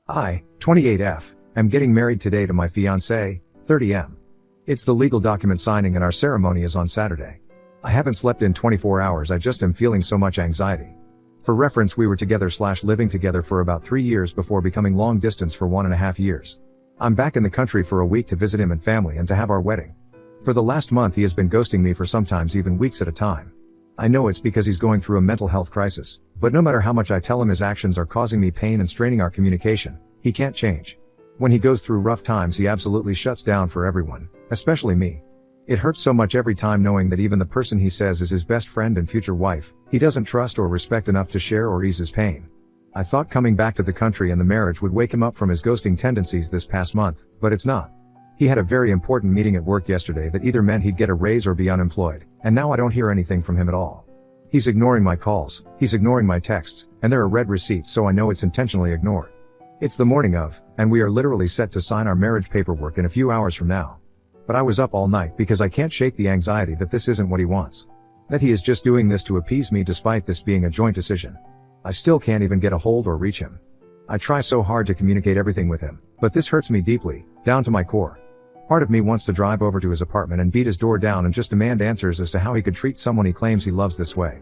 I, 28F, am getting married today to my fiancé, 30M. It's the legal document signing and our ceremony is on Saturday. I haven't slept in 24 hours, I just am feeling so much anxiety. For reference, we were together/living together for about 3 years before becoming long distance for 1.5 years. I'm back in the country for a week to visit him and family and to have our wedding. For the last month he has been ghosting me for sometimes even weeks at a time. I know it's because he's going through a mental health crisis, but no matter how much I tell him his actions are causing me pain and straining our communication, he can't change. When he goes through rough times he absolutely shuts down for everyone, especially me. It hurts so much every time knowing that even the person he says is his best friend and future wife, he doesn't trust or respect enough to share or ease his pain. I thought coming back to the country and the marriage would wake him up from his ghosting tendencies this past month, but it's not. He had a very important meeting at work yesterday that either meant he'd get a raise or be unemployed, and now I don't hear anything from him at all. He's ignoring my calls, he's ignoring my texts, and there are red receipts, so I know it's intentionally ignored. It's the morning of, and we are literally set to sign our marriage paperwork in a few hours from now. But I was up all night because I can't shake the anxiety that this isn't what he wants. That he is just doing this to appease me despite this being a joint decision. I still can't even get a hold or reach him. I try so hard to communicate everything with him, but this hurts me deeply, down to my core. Part of me wants to drive over to his apartment and beat his door down and just demand answers as to how he could treat someone he claims he loves this way.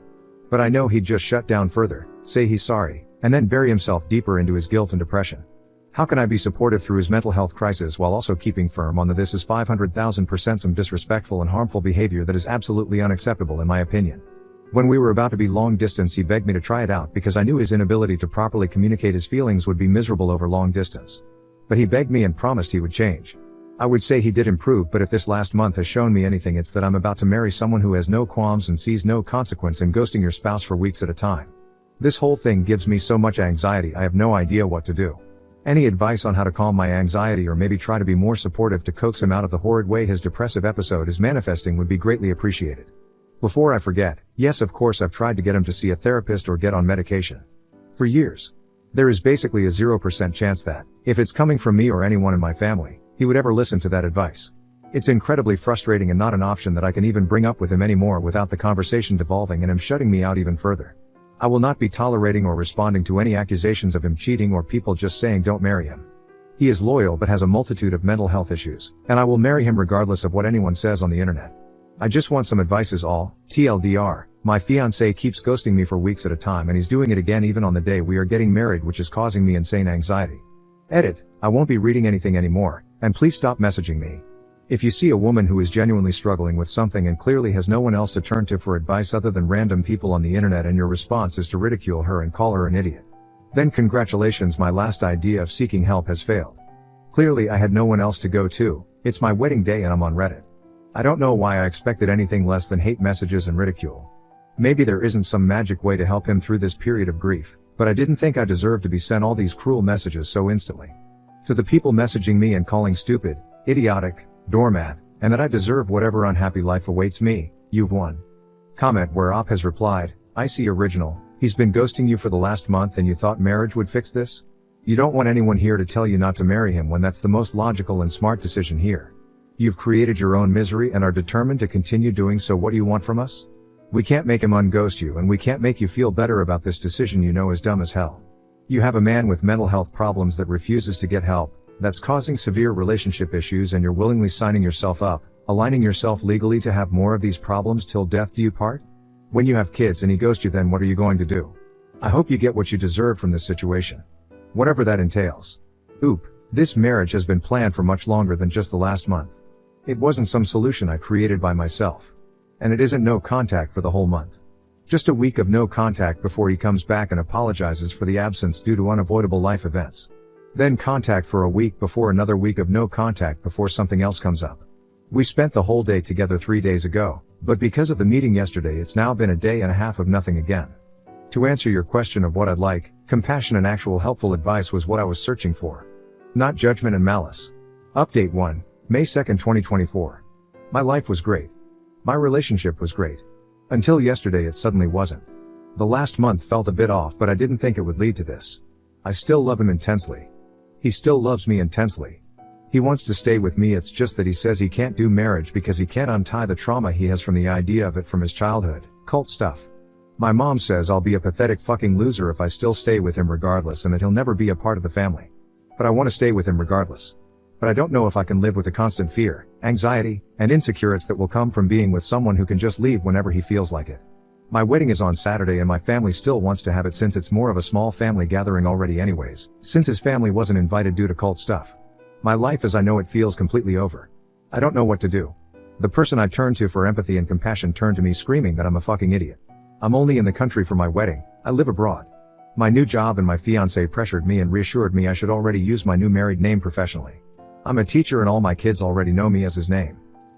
But I know he'd just shut down further, say he's sorry, and then bury himself deeper into his guilt and depression. How can I be supportive through his mental health crisis while also keeping firm on the this is 500,000% some disrespectful and harmful behavior that is absolutely unacceptable in my opinion? When we were about to be long distance he begged me to try it out because I knew his inability to properly communicate his feelings would be miserable over long distance. But he begged me and promised he would change. I would say he did improve, but if this last month has shown me anything, it's that I'm about to marry someone who has no qualms and sees no consequence in ghosting your spouse for weeks at a time. This whole thing gives me so much anxiety I have no idea what to do. Any advice on how to calm my anxiety or maybe try to be more supportive to coax him out of the horrid way his depressive episode is manifesting would be greatly appreciated. Before I forget, yes, of course I've tried to get him to see a therapist or get on medication. For years. There is basically a 0% chance that, if it's coming from me or anyone in my family, he would ever listen to that advice. It's incredibly frustrating and not an option that I can even bring up with him anymore without the conversation devolving and him shutting me out even further. I will not be tolerating or responding to any accusations of him cheating or people just saying don't marry him. He is loyal but has a multitude of mental health issues, and I will marry him regardless of what anyone says on the internet. I just want some advice is all. TLDR, my fiancé keeps ghosting me for weeks at a time and he's doing it again even on the day we are getting married, which is causing me insane anxiety. Edit, I won't be reading anything anymore, and please stop messaging me. If you see a woman who is genuinely struggling with something and clearly has no one else to turn to for advice other than random people on the internet and your response is to ridicule her and call her an idiot, then congratulations, my last idea of seeking help has failed. Clearly I had no one else to go to, it's my wedding day and I'm on Reddit. I don't know why I expected anything less than hate messages and ridicule. Maybe there isn't some magic way to help him through this period of grief, but I didn't think I deserved to be sent all these cruel messages so instantly. To the people messaging me and calling stupid, idiotic, doormat, and that I deserve whatever unhappy life awaits me, you've won. Comment where Op has replied, I see original, he's been ghosting you for the last month and you thought marriage would fix this? You don't want anyone here to tell you not to marry him when that's the most logical and smart decision here. You've created your own misery and are determined to continue doing so. What do you want from us? We can't make him unghost you and we can't make you feel better about this decision you know is dumb as hell. You have a man with mental health problems that refuses to get help, that's causing severe relationship issues, and you're willingly signing yourself up, aligning yourself legally to have more of these problems till death do you part? When you have kids and he ghosts you, then what are you going to do? I hope you get what you deserve from this situation. Whatever that entails. Oop, this marriage has been planned for much longer than just the last month. It wasn't some solution I created by myself. And it isn't no contact for the whole month. Just a week of no contact before he comes back and apologizes for the absence due to unavoidable life events. Then contact for a week before another week of no contact before something else comes up. We spent the whole day together 3 days ago, but because of the meeting yesterday it's now been a day and a half of nothing again. To answer your question of what I'd like, compassion and actual helpful advice was what I was searching for. Not judgment and malice. Update 1, May 2nd, 2024. My life was great. My relationship was great. Until yesterday it suddenly wasn't. The last month felt a bit off, but I didn't think it would lead to this. I still love him intensely. He still loves me intensely. He wants to stay with me, it's just that he says he can't do marriage because he can't untie the trauma he has from the idea of it from his childhood, cult stuff. My mom says I'll be a pathetic fucking loser if I still stay with him regardless and that he'll never be a part of the family. But I want to stay with him regardless. But I don't know if I can live with the constant fear, anxiety, and insecurities that will come from being with someone who can just leave whenever he feels like it. My wedding is on Saturday and my family still wants to have it since it's more of a small family gathering already anyways, since his family wasn't invited due to cult stuff. My life as I know it feels completely over. I don't know what to do. The person I turned to for empathy and compassion turned to me screaming that I'm a fucking idiot. I'm only in the country for my wedding, I live abroad. My new job and my fiancé pressured me and reassured me I should already use my new married name professionally. I'm a teacher and all my kids already know me as his name.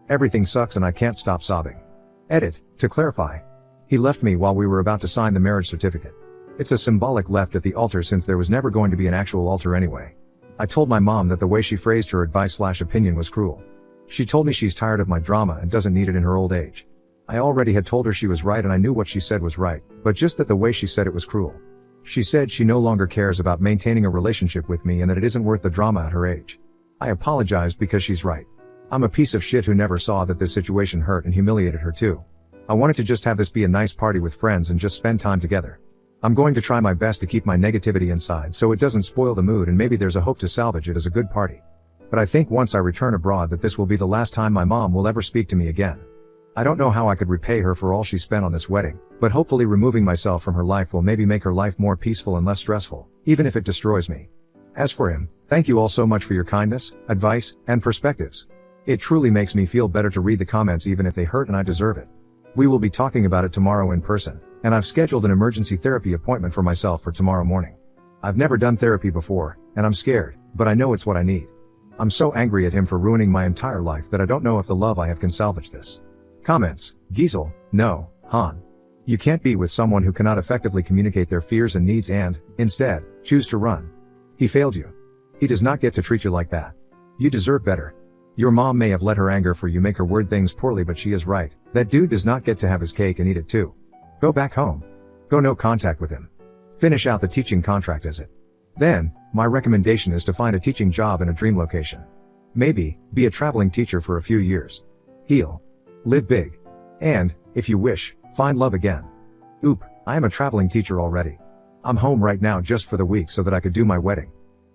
Everything sucks and I can't stop sobbing. Edit, to clarify. He left me while we were about to sign the marriage certificate. It's a symbolic left at the altar since there was never going to be an actual altar anyway. I told my mom that the way she phrased her advice/opinion was cruel. She told me she's tired of my drama and doesn't need it in her old age. I already had told her she was right and I knew what she said was right, but just that the way she said it was cruel. She said she no longer cares about maintaining a relationship with me and that it isn't worth the drama at her age. I apologized because she's right. I'm a piece of shit who never saw that this situation hurt and humiliated her too. I wanted to just have this be a nice party with friends and just spend time together. I'm going to try my best to keep my negativity inside so it doesn't spoil the mood and maybe there's a hope to salvage it as a good party. But I think once I return abroad that this will be the last time my mom will ever speak to me again. I don't know how I could repay her for all she spent on this wedding, but hopefully removing myself from her life will maybe make her life more peaceful and less stressful, even if it destroys me. As for him, thank you all so much for your kindness, advice, and perspectives. It truly makes me feel better to read the comments even if they hurt and I deserve it. We will be talking about it tomorrow in person, and I've scheduled an emergency therapy appointment for myself for tomorrow morning. I've never done therapy before, and I'm scared, but I know it's what I need. I'm so angry at him for ruining my entire life that I don't know if the love I have can salvage this. Comments, Giesel, no, Han. You can't be with someone who cannot effectively communicate their fears and needs and, instead, choose to run. He failed you. He does not get to treat you like that. You deserve better. Your mom may have let her anger for you make her word things poorly but she is right. That dude does not get to have his cake and eat it too. Go back home. Go no contact with him. Finish out the teaching contract as it. Then, my recommendation is to find a teaching job in a dream location. Maybe, be a traveling teacher for a few years. Heal. Live big. And, if you wish, find love again. Oop, I am a traveling teacher already. I'm home right now just for the week so that I could do my wedding.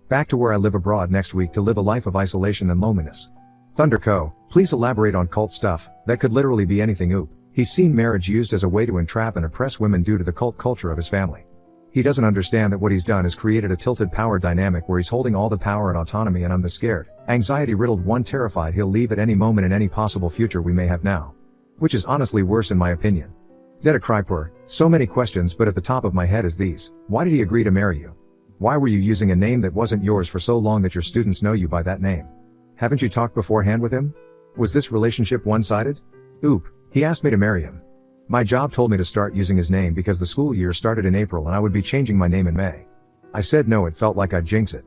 Back to where I live abroad next week to live a life of isolation and loneliness. Thunderco, please elaborate on cult stuff, that could literally be anything. Oop. He's seen marriage used as a way to entrap and oppress women due to the cult culture of his family. He doesn't understand that what he's done is created a tilted power dynamic where he's holding all the power and autonomy and I'm the scared, anxiety-riddled one terrified he'll leave at any moment in any possible future we may have now. Which is honestly worse in my opinion. Deda Krypur, so many questions but at the top of my head is these. Why did he agree to marry you? Why were you using a name that wasn't yours for so long that your students know you by that name? Haven't you talked beforehand with him? Was this relationship one-sided? Oop, he asked me to marry him. My job told me to start using his name because the school year started in April and I would be changing my name in May. I said no, it felt like I'd jinx it.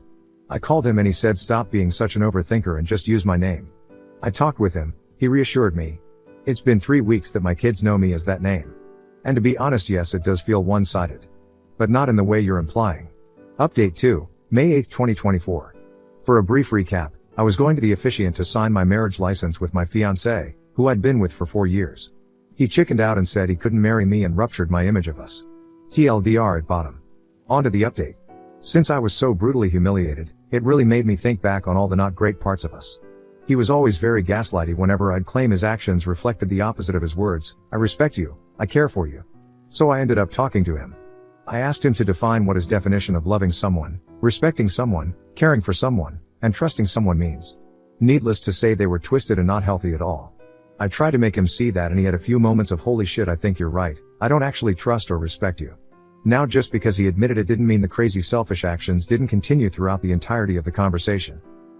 I called him and he said stop being such an overthinker and just use my name. I talked with him, he reassured me. It's been 3 weeks that my kids know me as that name. And to be honest, yes, it does feel one-sided. But not in the way you're implying. Update 2, May 8, 2024. For a brief recap, I was going to the officiant to sign my marriage license with my fiancé, who I'd been with for 4 years. He chickened out and said he couldn't marry me and ruptured my image of us. TLDR at bottom. On to the update. Since I was so brutally humiliated, it really made me think back on all the not great parts of us. He was always very gaslighty whenever I'd claim his actions reflected the opposite of his words. I respect you, I care for you. So I ended up talking to him. I asked him to define what his definition of loving someone, respecting someone, caring for someone, and trusting someone means. Needless to say they were twisted and not healthy at all. I tried to make him see that and he had a few moments of holy shit, I think you're right, I don't actually trust or respect you. Now just because he admitted it didn't mean the crazy selfish actions didn't continue throughout the entirety of the conversation.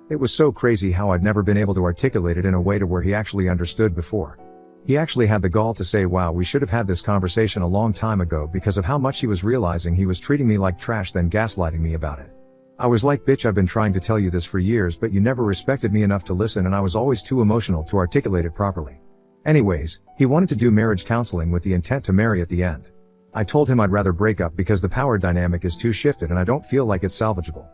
It was so crazy how I'd never been able to articulate it in a way to where he actually understood before. He actually had the gall to say wow, we should have had this conversation a long time ago because of how much he was realizing he was treating me like trash then gaslighting me about it. I was like bitch, I've been trying to tell you this for years but you never respected me enough to listen and I was always too emotional to articulate it properly. Anyways, he wanted to do marriage counseling with the intent to marry at the end. I told him I'd rather break up because the power dynamic is too shifted and I don't feel like it's salvageable.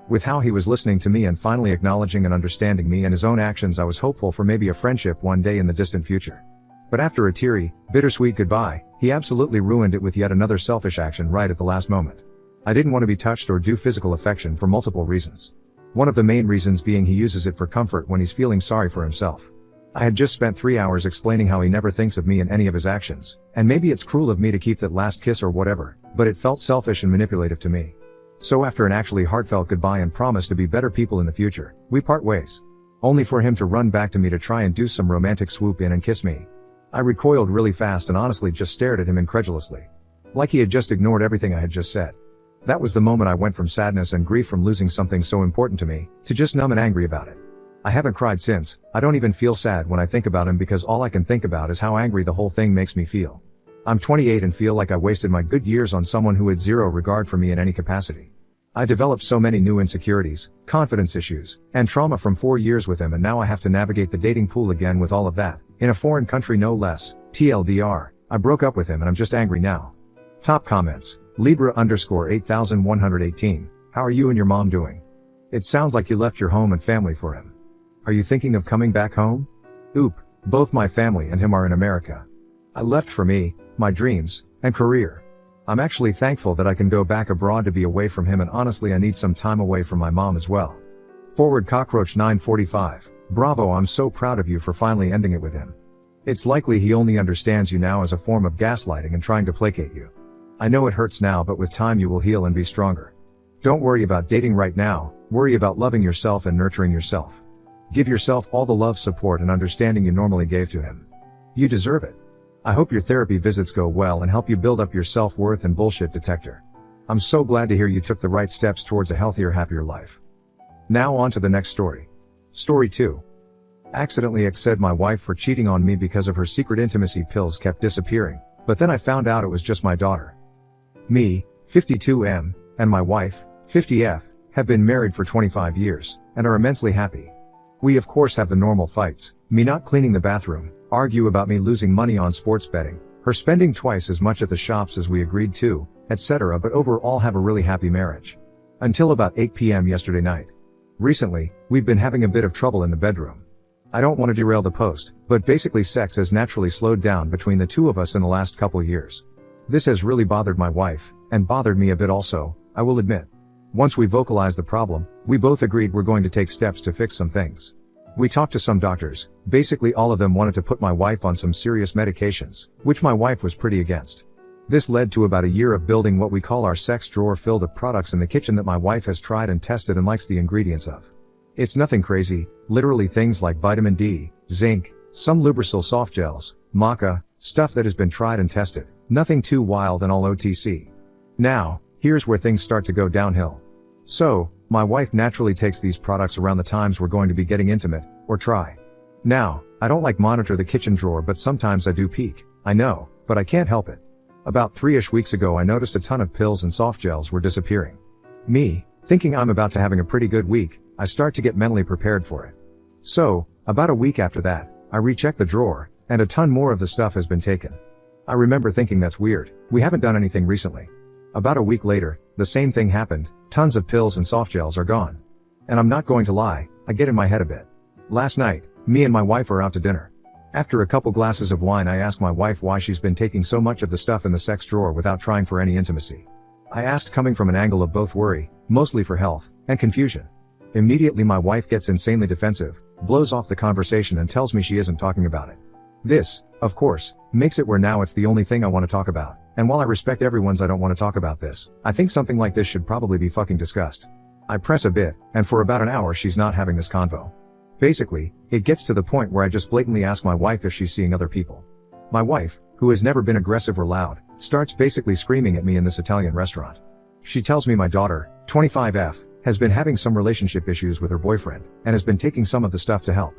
With how he was listening to me and finally acknowledging and understanding me and his own actions, I was hopeful for maybe a friendship one day in the distant future. But after a teary, bittersweet goodbye, he absolutely ruined it with yet another selfish action right at the last moment. I didn't want to be touched or do physical affection for multiple reasons. One of the main reasons being he uses it for comfort when he's feeling sorry for himself. I had just spent 3 hours explaining how he never thinks of me in any of his actions, and maybe it's cruel of me to keep that last kiss or whatever, but it felt selfish and manipulative to me. So after an actually heartfelt goodbye and promise to be better people in the future, we part ways. Only for him to run back to me to try and do some romantic swoop in and kiss me. I recoiled really fast and honestly just stared at him incredulously. Like he had just ignored everything I had just said. That was the moment I went from sadness and grief from losing something so important to me, to just numb and angry about it. I haven't cried since. I don't even feel sad when I think about him because all I can think about is how angry the whole thing makes me feel. I'm 28 and feel like I wasted my good years on someone who had zero regard for me in any capacity. I developed so many new insecurities, confidence issues, and trauma from 4 years with him, and now I have to navigate the dating pool again with all of that, in a foreign country no less. TLDR, I broke up with him and I'm just angry now. Top comments. Libra_8118. How are you and your mom doing? It sounds like you left your home and family for him. Are you thinking of coming back home? Oop, both my family and him are in America. I left for me, my dreams, and career. I'm actually thankful that I can go back abroad to be away from him, and honestly I need some time away from my mom as well. Forward Cockroach 945. Bravo, I'm so proud of you for finally ending it with him. It's likely he only understands you now as a form of gaslighting and trying to placate you. I know it hurts now, but with time you will heal and be stronger. Don't worry about dating right now, worry about loving yourself and nurturing yourself. Give yourself all the love, support, and understanding you normally gave to him. You deserve it. I hope your therapy visits go well and help you build up your self-worth and bullshit detector. I'm so glad to hear you took the right steps towards a healthier, happier life. Now on to the next story. Story 2. Accidentally exed my wife for cheating on me because of her secret intimacy pills kept disappearing, but then I found out it was just my daughter. Me, 52M, and my wife, 50F, have been married for 25 years, and are immensely happy. We of course have the normal fights, me not cleaning the bathroom, argue about me losing money on sports betting, her spending twice as much at the shops as we agreed to, etc., but overall have a really happy marriage. Until about 8 p.m. yesterday night. Recently, we've been having a bit of trouble in the bedroom. I don't want to derail the post, but basically sex has naturally slowed down between the two of us in the last couple years. This has really bothered my wife, and bothered me a bit also, I will admit. Once we vocalized the problem, we both agreed we're going to take steps to fix some things. We talked to some doctors, basically all of them wanted to put my wife on some serious medications, which my wife was pretty against. This led to about a year of building what we call our sex drawer filled with products in the kitchen that my wife has tried and tested and likes the ingredients of. It's nothing crazy, literally things like vitamin D, zinc, some Lubrisil soft gels, maca, stuff that has been tried and tested, nothing too wild and all OTC. Now, here's where things start to go downhill. So, my wife naturally takes these products around the times we're going to be getting intimate, or try. Now, I don't like monitor the kitchen drawer, but sometimes I do peek, I know, but I can't help it. About 3-ish weeks ago I noticed a ton of pills and soft gels were disappearing. Me, thinking I'm about to having a pretty good week, I start to get mentally prepared for it. So, about a week after that, I recheck the drawer, and a ton more of the stuff has been taken. I remember thinking that's weird, we haven't done anything recently. About a week later, the same thing happened, tons of pills and soft gels are gone. And I'm not going to lie, I get in my head a bit. Last night, me and my wife are out to dinner. After a couple glasses of wine I ask my wife why she's been taking so much of the stuff in the sex drawer without trying for any intimacy. I asked coming from an angle of both worry, mostly for health, and confusion. Immediately my wife gets insanely defensive, blows off the conversation and tells me she isn't talking about it. This, of course, makes it where now it's the only thing I want to talk about, and while I respect everyone's I don't want to talk about this, I think something like this should probably be fucking discussed. I press a bit, and for about an hour she's not having this convo. Basically, it gets to the point where I just blatantly ask my wife if she's seeing other people. My wife, who has never been aggressive or loud, starts basically screaming at me in this Italian restaurant. She tells me my daughter, 25F, has been having some relationship issues with her boyfriend, and has been taking some of the stuff to help.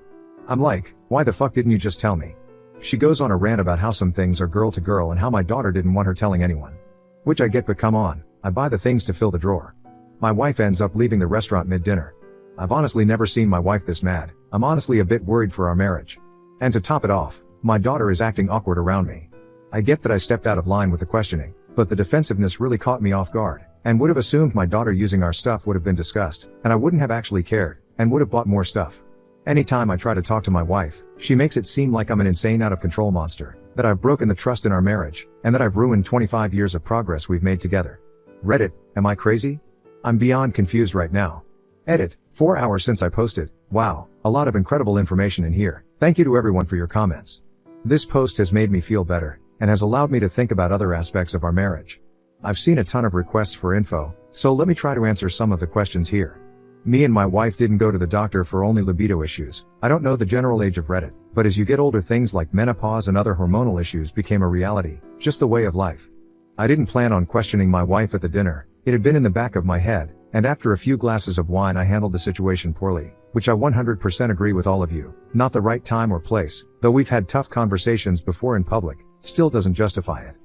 I'm like, why the fuck didn't you just tell me? She goes on a rant about how some things are girl to girl and how my daughter didn't want her telling anyone. Which I get, but come on, I buy the things to fill the drawer. My wife ends up leaving the restaurant mid-dinner. I've honestly never seen my wife this mad, I'm honestly a bit worried for our marriage. And to top it off, my daughter is acting awkward around me. I get that I stepped out of line with the questioning, but the defensiveness really caught me off guard, and would have assumed my daughter using our stuff would have been discussed, and I wouldn't have actually cared, and would have bought more stuff. Anytime I try to talk to my wife, she makes it seem like I'm an insane out of control monster, that I've broken the trust in our marriage, and that I've ruined 25 years of progress we've made together. Reddit, am I crazy? I'm beyond confused right now. Edit, 4 hours since I posted. Wow, a lot of incredible information in here. Thank you to everyone for your comments. This post has made me feel better, and has allowed me to think about other aspects of our marriage. I've seen a ton of requests for info, so let me try to answer some of the questions here. Me and my wife didn't go to the doctor for only libido issues. I don't know the general age of Reddit, but as you get older things like menopause and other hormonal issues became a reality, just the way of life. I didn't plan on questioning my wife at the dinner. It had been in the back of my head, and after a few glasses of wine I handled the situation poorly, which I 100% agree with all of you. Not the right time or place, though we've had tough conversations before in public, still doesn't justify it.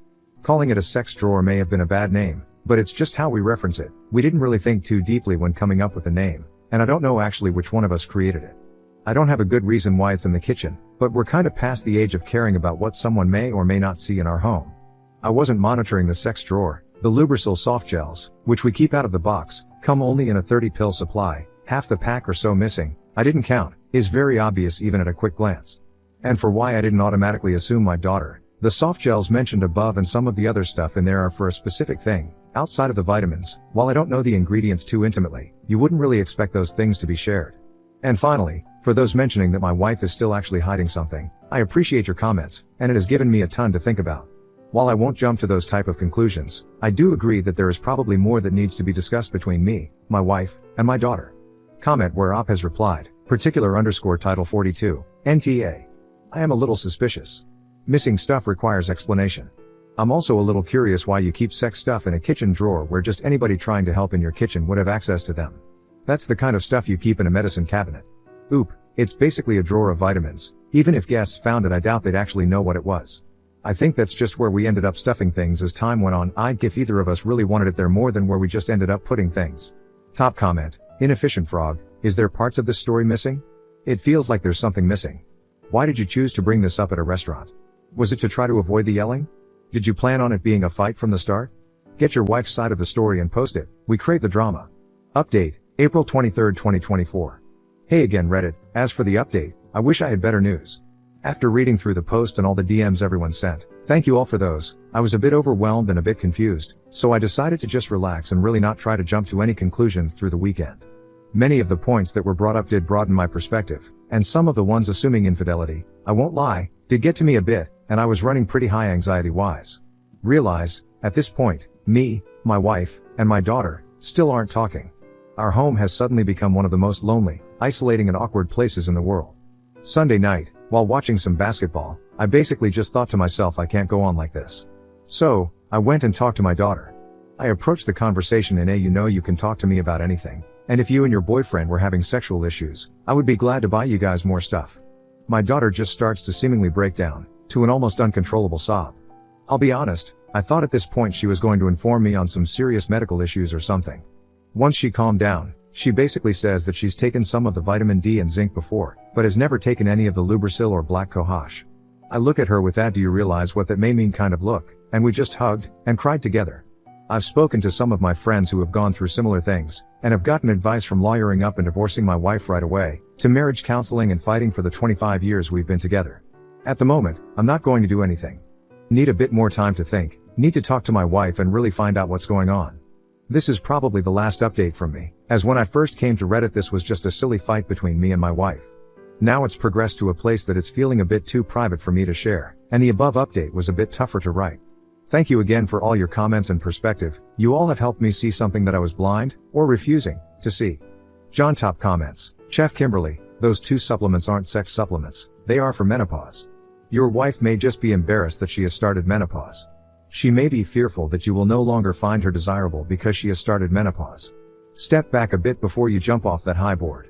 Calling it a sex drawer may have been a bad name, but it's just how we reference it. We didn't really think too deeply when coming up with the name, and I don't know actually which one of us created it. I don't have a good reason why it's in the kitchen, but we're kind of past the age of caring about what someone may or may not see in our home. I wasn't monitoring the sex drawer. The Lubrisil soft gels, which we keep out of the box, come only in a 30-pill supply, half the pack or so missing. I didn't count, is very obvious even at a quick glance. And for why I didn't automatically assume my daughter, the soft gels mentioned above and some of the other stuff in there are for a specific thing, outside of the vitamins. While I don't know the ingredients too intimately, you wouldn't really expect those things to be shared. And finally, for those mentioning that my wife is still actually hiding something, I appreciate your comments, and it has given me a ton to think about. While I won't jump to those type of conclusions, I do agree that there is probably more that needs to be discussed between me, my wife, and my daughter. Comment where Op has replied, _title 42, NTA. I am a little suspicious. Missing stuff requires explanation. I'm also a little curious why you keep sex stuff in a kitchen drawer where just anybody trying to help in your kitchen would have access to them. That's the kind of stuff you keep in a medicine cabinet. Oop, it's basically a drawer of vitamins. Even if guests found it, I doubt they'd actually know what it was. I think that's just where we ended up stuffing things as time went on. I'd if either of us really wanted it there more than where we just ended up putting things. Top comment, inefficient frog, is there parts of this story missing? It feels like there's something missing. Why did you choose to bring this up at a restaurant? Was it to try to avoid the yelling? Did you plan on it being a fight from the start? Get your wife's side of the story and post it. We crave the drama. Update, April 23, 2024. Hey again Reddit, as for the update, I wish I had better news. After reading through the post and all the DMs everyone sent, thank you all for those, I was a bit overwhelmed and a bit confused, so I decided to just relax and really not try to jump to any conclusions through the weekend. Many of the points that were brought up did broaden my perspective, and some of the ones assuming infidelity, I won't lie, did get to me a bit, and I was running pretty high anxiety-wise. Realize, at this point, me, my wife, and my daughter, still aren't talking. Our home has suddenly become one of the most lonely, isolating and awkward places in the world. Sunday night, while watching some basketball, I basically just thought to myself I can't go on like this. So, I went and talked to my daughter. I approached the conversation in you can talk to me about anything, and if you and your boyfriend were having sexual issues, I would be glad to buy you guys more stuff. My daughter just starts to seemingly break down, to an almost uncontrollable sob. I'll be honest, I thought at this point she was going to inform me on some serious medical issues or something. Once she calmed down, she basically says that she's taken some of the vitamin D and zinc before, but has never taken any of the Lubrisil or black cohosh. I look at her with that "do you realize what that may mean" kind of look, and we just hugged, and cried together. I've spoken to some of my friends who have gone through similar things, and have gotten advice from lawyering up and divorcing my wife right away, to marriage counseling and fighting for the 25 years we've been together. At the moment, I'm not going to do anything. Need a bit more time to think, need to talk to my wife and really find out what's going on. This is probably the last update from me, as when I first came to Reddit this was just a silly fight between me and my wife. Now it's progressed to a place that it's feeling a bit too private for me to share, and the above update was a bit tougher to write. Thank you again for all your comments and perspective. You all have helped me see something that I was blind, or refusing, to see. John Top comments, Chef Kimberly, those 2 supplements aren't sex supplements, they are for menopause. Your wife may just be embarrassed that she has started menopause. She may be fearful that you will no longer find her desirable because she has started menopause. Step back a bit before you jump off that high board.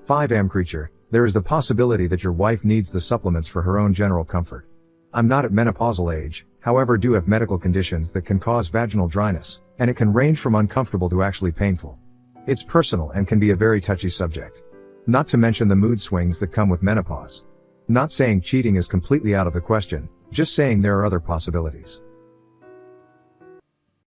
5am creature, there is the possibility that your wife needs the supplements for her own general comfort. I'm not at menopausal age, however do have medical conditions that can cause vaginal dryness, and it can range from uncomfortable to actually painful. It's personal and can be a very touchy subject. Not to mention the mood swings that come with menopause. Not saying cheating is completely out of the question, just saying there are other possibilities.